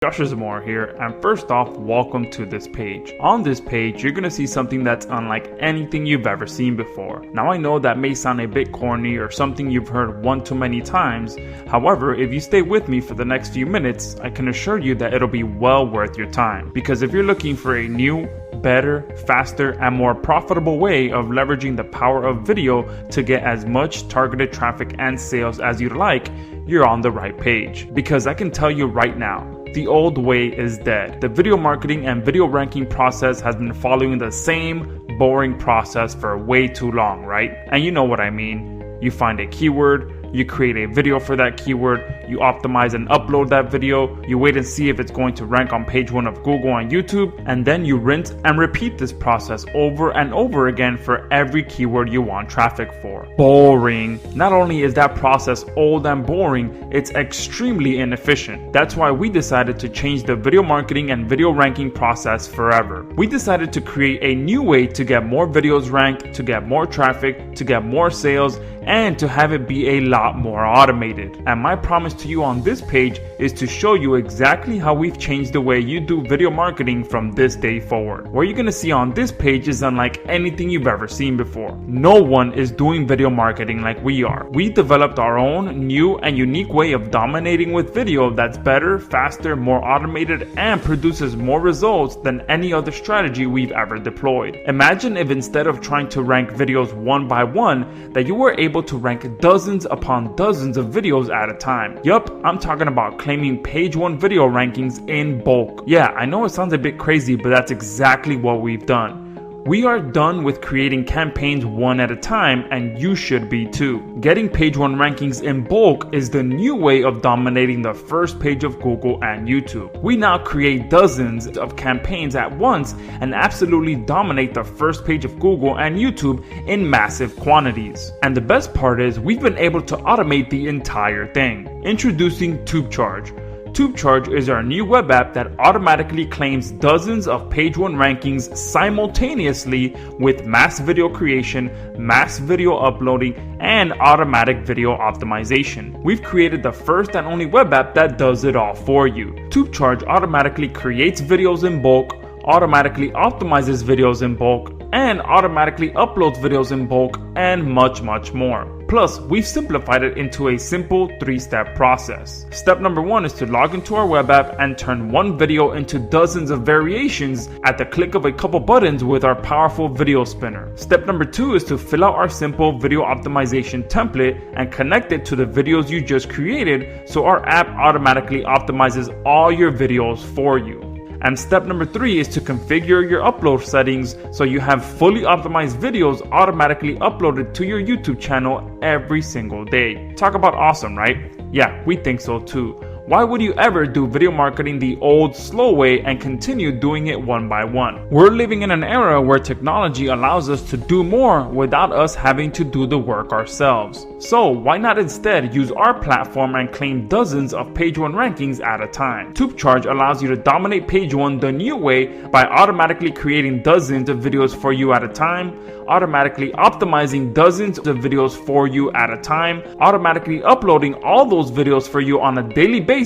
Joshua Zamora here, and first off, welcome to this page. On this page, you're gonna see something that's unlike anything you've ever seen before. Now I know that may sound a bit corny or something you've heard one too many times. However, if you stay with me for the next few minutes, I can assure you that it'll be well worth your time. Because if you're looking for a new, better, faster, and more profitable way of leveraging the power of video to get as much targeted traffic and sales as you'd like, you're on the right page. Because I can tell you right now, the old way is dead. The video marketing and video ranking process has been following the same boring process for way too long, right? And you know what I mean. You find a keyword, you create a video for that keyword, you optimize and upload that video, you wait and see if it's going to rank on page 1 of Google and YouTube, and then you rinse and repeat this process over and over again for every keyword you want traffic for. Boring. Not only is that process old and boring, it's extremely inefficient. That's why we decided to change the video marketing and video ranking process forever. We decided to create a new way to get more videos ranked, to get more traffic, to get more sales, and to have it be a lot more automated. And my promise to you on this page is to show you exactly how we've changed the way you do video marketing from this day forward. What you're gonna see on this page is unlike anything you've ever seen before. No one is doing video marketing like we are. We developed our own new and unique way of dominating with video that's better, faster, more automated, and produces more results than any other strategy we've ever deployed. Imagine if instead of trying to rank videos one by one, that you were able to rank dozens upon dozens of videos at a time. Yup, I'm talking about claiming page 1 video rankings in bulk. Yeah, I know it sounds a bit crazy, but that's exactly what we've done. We are done with creating campaigns one at a time, and you should be too. Getting page 1 rankings in bulk is the new way of dominating the first page of Google and YouTube. We now create dozens of campaigns at once and absolutely dominate the first page of Google and YouTube in massive quantities. And the best part is we've been able to automate the entire thing. Introducing TubeCharge. TubeCharge is our new web app that automatically claims dozens of page 1 rankings simultaneously with mass video creation, mass video uploading, and automatic video optimization. We've created the first and only web app that does it all for you. TubeCharge automatically creates videos in bulk, automatically optimizes videos in bulk, and automatically uploads videos in bulk, and much more. Plus, we've simplified it into a simple 3-step process. Step number 1 is to log into our web app and turn one video into dozens of variations at the click of a couple buttons with our powerful video spinner. Step number 2 is to fill out our simple video optimization template and connect it to the videos you just created so our app automatically optimizes all your videos for you. And step number 3 is to configure your upload settings so you have fully optimized videos automatically uploaded to your YouTube channel every single day. Talk about awesome, right? Yeah, we think so too. Why would you ever do video marketing the old, slow way and continue doing it one by one? We're living in an era where technology allows us to do more without us having to do the work ourselves. So why not instead use our platform and claim dozens of page 1 rankings at a time? TubeCharge allows you to dominate page 1 the new way by automatically creating dozens of videos for you at a time, automatically optimizing dozens of videos for you at a time, automatically uploading all those videos for you on a daily basis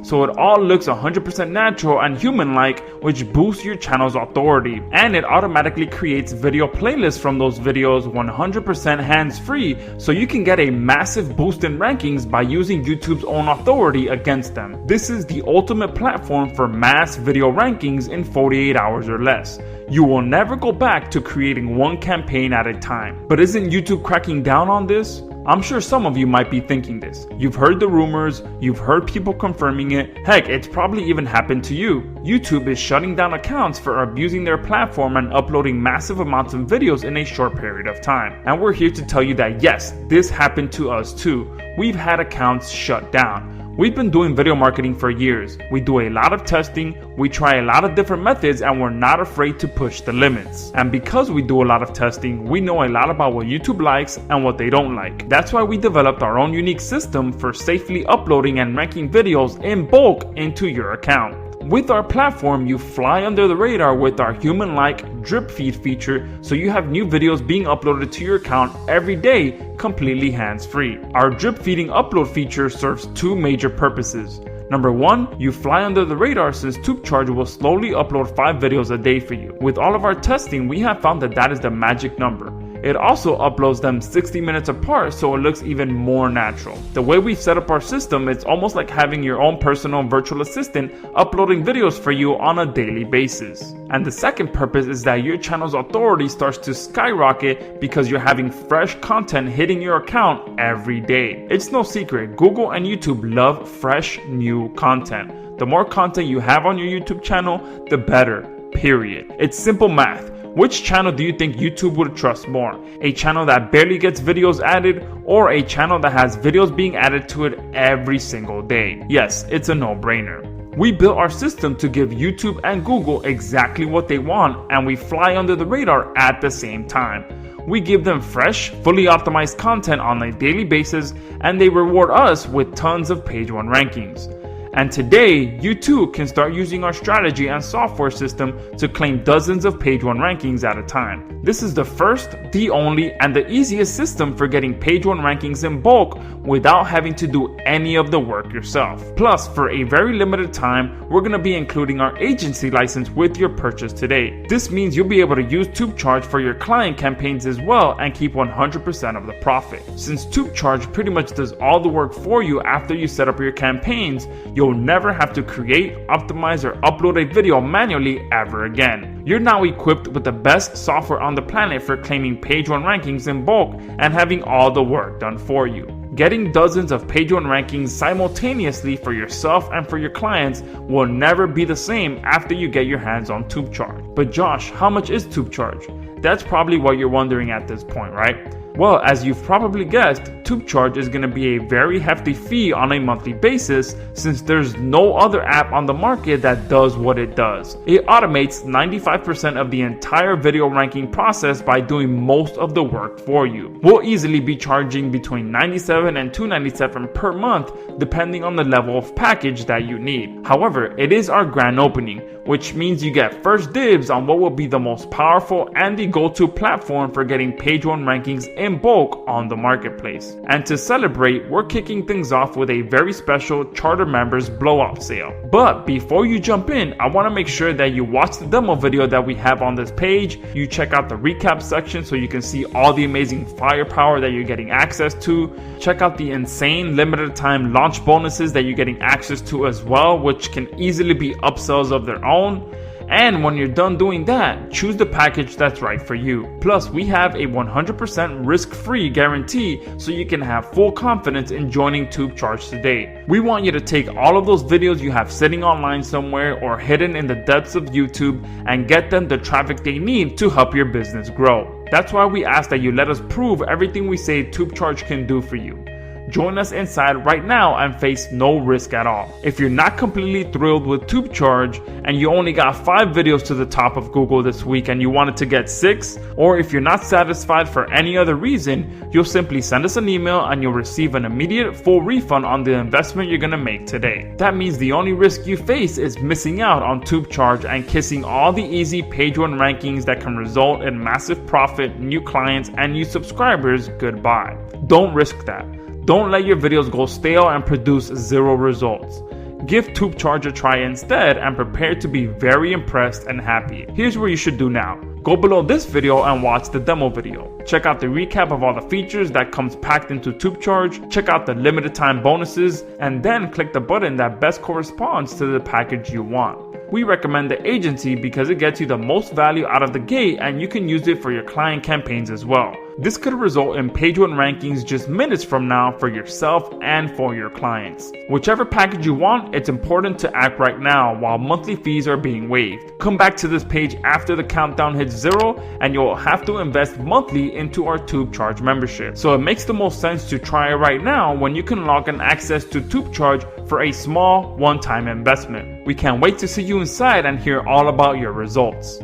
so it all looks 100% natural and human-like, which boosts your channel's authority. And it automatically creates video playlists from those videos 100% hands-free so you can get a massive boost in rankings by using YouTube's own authority against them. This is the ultimate platform for mass video rankings in 48 hours or less. You will never go back to creating one campaign at a time. But isn't YouTube cracking down on this? I'm sure some of you might be thinking this. You've heard the rumors, you've heard people confirming it, heck, it's probably even happened to you. YouTube is shutting down accounts for abusing their platform and uploading massive amounts of videos in a short period of time. And we're here to tell you that yes, this happened to us too. We've had accounts shut down. We've been doing video marketing for years. We do a lot of testing, we try a lot of different methods, and we're not afraid to push the limits. And because we do a lot of testing, we know a lot about what YouTube likes and what they don't like. That's why we developed our own unique system for safely uploading and ranking videos in bulk into your account. With our platform, you fly under the radar with our human-like drip feed feature, so you have new videos being uploaded to your account every day completely hands-free. Our drip feeding upload feature serves two major purposes. Number 1, you fly under the radar since TubeCharge will slowly upload 5 videos a day for you. With all of our testing, we have found that that is the magic number. It also uploads them 60 minutes apart, so it looks even more natural. The way we've set up our system, it's almost like having your own personal virtual assistant uploading videos for you on a daily basis. And the second purpose is that your channel's authority starts to skyrocket because you're having fresh content hitting your account every day. It's no secret, Google and YouTube love fresh, new content. The more content you have on your YouTube channel, the better, period. It's simple math. Which channel do you think YouTube would trust more? A channel that barely gets videos added, or a channel that has videos being added to it every single day? Yes, it's a no-brainer. We built our system to give YouTube and Google exactly what they want, and we fly under the radar at the same time. We give them fresh, fully optimized content on a daily basis, and they reward us with tons of page 1 rankings. And today, you too can start using our strategy and software system to claim dozens of page 1 rankings at a time. This is the first, the only, and the easiest system for getting page 1 rankings in bulk without having to do any of the work yourself. Plus, for a very limited time, we're going to be including our agency license with your purchase today. This means you'll be able to use TubeCharge for your client campaigns as well and keep 100% of the profit. Since TubeCharge pretty much does all the work for you after you set up your campaigns, you'll never have to create, optimize, or upload a video manually ever again. You're now equipped with the best software on the planet for claiming page 1 rankings in bulk and having all the work done for you. Getting dozens of page 1 rankings simultaneously for yourself and for your clients will never be the same after you get your hands on TubeCharge. But Josh, how much is TubeCharge? That's probably what you're wondering at this point, right? Well, as you've probably guessed, TubeCharge is going to be a very hefty fee on a monthly basis since there's no other app on the market that does what it does. It automates 95% of the entire video ranking process by doing most of the work for you. We'll easily be charging between $97 and $297 per month depending on the level of package that you need. However, it is our grand opening, which means you get first dibs on what will be the most powerful and the go-to platform for getting page 1 rankings in bulk on the marketplace. And to celebrate, we're kicking things off with a very special Charter members blowout sale. But before you jump in, I want to make sure that you watch the demo video that we have on this page. You check out the recap section so you can see all the amazing firepower that you're getting access to. Check out the insane limited time launch bonuses that you're getting access to as well, which can easily be upsells of their own. And when you're done doing that, choose the package that's right for you. Plus, we have a 100% risk-free guarantee so you can have full confidence in joining TubeCharge today. We want you to take all of those videos you have sitting online somewhere or hidden in the depths of YouTube and get them the traffic they need to help your business grow. That's why we ask that you let us prove everything we say TubeCharge can do for you. Join us inside right now and face no risk at all. If you're not completely thrilled with TubeCharge and you only got 5 videos to the top of Google this week and you wanted to get 6, or if you're not satisfied for any other reason, you'll simply send us an email and you'll receive an immediate full refund on the investment you're gonna make today. That means the only risk you face is missing out on TubeCharge and kissing all the easy page 1 rankings that can result in massive profit, new clients, and new subscribers goodbye. Don't risk that. Don't let your videos go stale and produce 0 results. Give TubeCharge a try instead and prepare to be very impressed and happy. Here's what you should do now. Go below this video and watch the demo video. Check out the recap of all the features that comes packed into TubeCharge. Check out the limited time bonuses and then click the button that best corresponds to the package you want. We recommend the agency because it gets you the most value out of the gate and you can use it for your client campaigns as well. This could result in page 1 rankings just minutes from now for yourself and for your clients. Whichever package you want, it's important to act right now while monthly fees are being waived. Come back to this page after the countdown hits 0 and you'll have to invest monthly into our TubeCharge membership. So it makes the most sense to try it right now when you can log in access to TubeCharge for a small one-time investment. We can't wait to see you inside and hear all about your results.